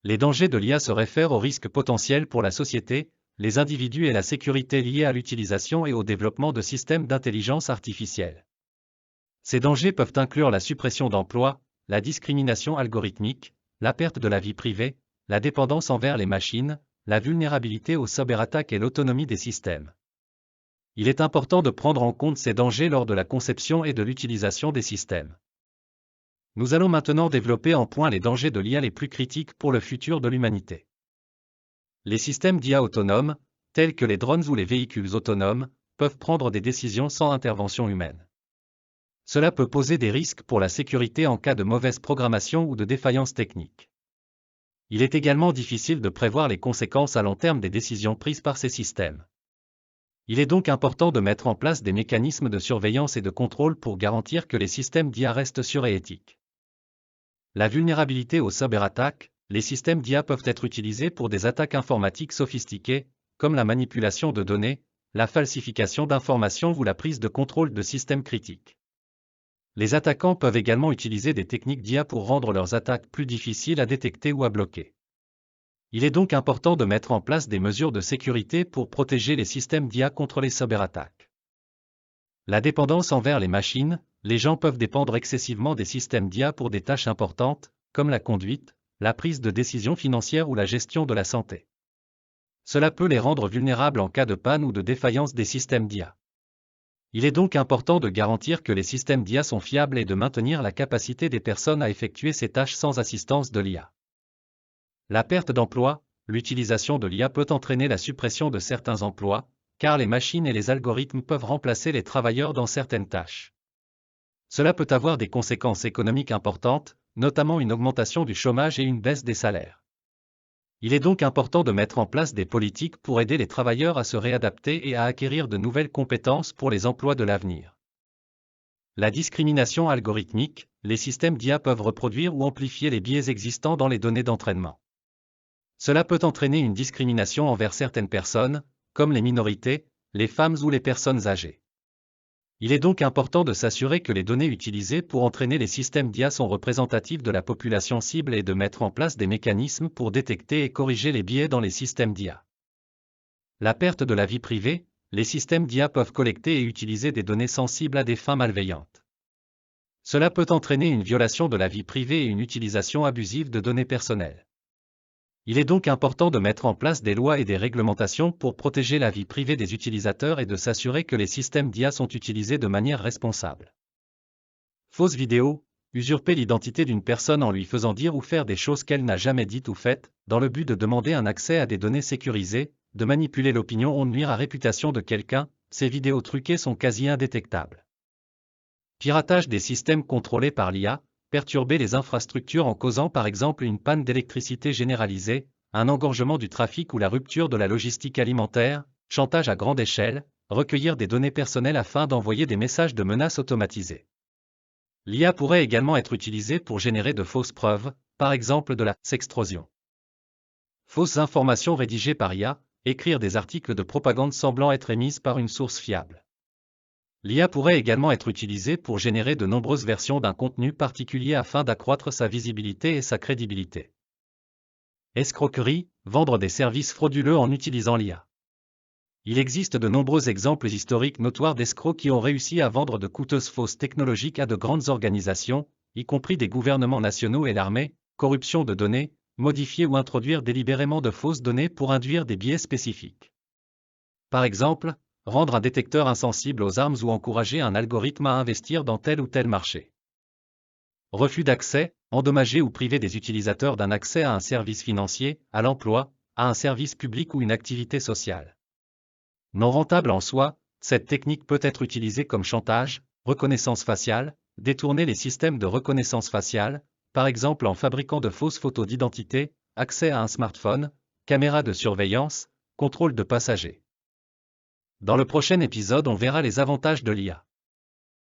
Les dangers de l'IA se réfèrent aux risques potentiels pour la société, les individus et la sécurité liés à l'utilisation et au développement de systèmes d'intelligence artificielle. Ces dangers peuvent inclure la suppression d'emplois, la discrimination algorithmique, la perte de la vie privée, la dépendance envers les machines, la vulnérabilité aux cyberattaques et l'autonomie des systèmes. Il est important de prendre en compte ces dangers lors de la conception et de l'utilisation des systèmes. Nous allons maintenant développer en point les dangers de l'IA les plus critiques pour le futur de l'humanité. Les systèmes d'IA autonomes, tels que les drones ou les véhicules autonomes, peuvent prendre des décisions sans intervention humaine. Cela peut poser des risques pour la sécurité en cas de mauvaise programmation ou de défaillance technique. Il est également difficile de prévoir les conséquences à long terme des décisions prises par ces systèmes. Il est donc important de mettre en place des mécanismes de surveillance et de contrôle pour garantir que les systèmes d'IA restent sûrs et éthiques. La vulnérabilité aux cyberattaques. Les systèmes d'IA peuvent être utilisés pour des attaques informatiques sophistiquées, comme la manipulation de données, la falsification d'informations ou la prise de contrôle de systèmes critiques. Les attaquants peuvent également utiliser des techniques d'IA pour rendre leurs attaques plus difficiles à détecter ou à bloquer. Il est donc important de mettre en place des mesures de sécurité pour protéger les systèmes d'IA contre les cyberattaques. La dépendance envers les machines. Les gens peuvent dépendre excessivement des systèmes d'IA pour des tâches importantes, comme la conduite, la prise de décision financière ou la gestion de la santé. Cela peut les rendre vulnérables en cas de panne ou de défaillance des systèmes d'IA. Il est donc important de garantir que les systèmes d'IA sont fiables et de maintenir la capacité des personnes à effectuer ces tâches sans assistance de l'IA. La perte d'emploi. L'utilisation de l'IA peut entraîner la suppression de certains emplois, car les machines et les algorithmes peuvent remplacer les travailleurs dans certaines tâches. Cela peut avoir des conséquences économiques importantes, notamment une augmentation du chômage et une baisse des salaires. Il est donc important de mettre en place des politiques pour aider les travailleurs à se réadapter et à acquérir de nouvelles compétences pour les emplois de l'avenir. La discrimination algorithmique. Les systèmes d'IA peuvent reproduire ou amplifier les biais existants dans les données d'entraînement. Cela peut entraîner une discrimination envers certaines personnes, comme les minorités, les femmes ou les personnes âgées. Il est donc important de s'assurer que les données utilisées pour entraîner les systèmes d'IA sont représentatives de la population cible et de mettre en place des mécanismes pour détecter et corriger les biais dans les systèmes d'IA. La perte de la vie privée. Les systèmes d'IA peuvent collecter et utiliser des données sensibles à des fins malveillantes. Cela peut entraîner une violation de la vie privée et une utilisation abusive de données personnelles. Il est donc important de mettre en place des lois et des réglementations pour protéger la vie privée des utilisateurs et de s'assurer que les systèmes d'IA sont utilisés de manière responsable. Fausse vidéo. Usurper l'identité d'une personne en lui faisant dire ou faire des choses qu'elle n'a jamais dites ou faites, dans le but de demander un accès à des données sécurisées, de manipuler l'opinion ou nuire à la réputation de quelqu'un. Ces vidéos truquées sont quasi indétectables. Piratage des systèmes contrôlés par l'IA. Perturber les infrastructures en causant par exemple une panne d'électricité généralisée, un engorgement du trafic ou la rupture de la logistique alimentaire, chantage à grande échelle, recueillir des données personnelles afin d'envoyer des messages de menaces automatisés. L'IA pourrait également être utilisée pour générer de fausses preuves, par exemple de la sextorsion. Fausses informations rédigées par IA, écrire des articles de propagande semblant être émises par une source fiable. L'IA pourrait également être utilisée pour générer de nombreuses versions d'un contenu particulier afin d'accroître sa visibilité et sa crédibilité. Escroquerie, vendre des services frauduleux en utilisant l'IA. Il existe de nombreux exemples historiques notoires d'escrocs qui ont réussi à vendre de coûteuses fausses technologiques à de grandes organisations, y compris des gouvernements nationaux et l'armée, corruption de données, modifier ou introduire délibérément de fausses données pour induire des biais spécifiques. Par exemple, rendre un détecteur insensible aux armes ou encourager un algorithme à investir dans tel ou tel marché. Refus d'accès, endommager ou priver des utilisateurs d'un accès à un service financier, à l'emploi, à un service public ou une activité sociale. Non rentable en soi, cette technique peut être utilisée comme chantage, reconnaissance faciale, détourner les systèmes de reconnaissance faciale, par exemple en fabriquant de fausses photos d'identité, accès à un smartphone, caméra de surveillance, contrôle de passagers. Dans le prochain épisode, on verra les avantages de l'IA.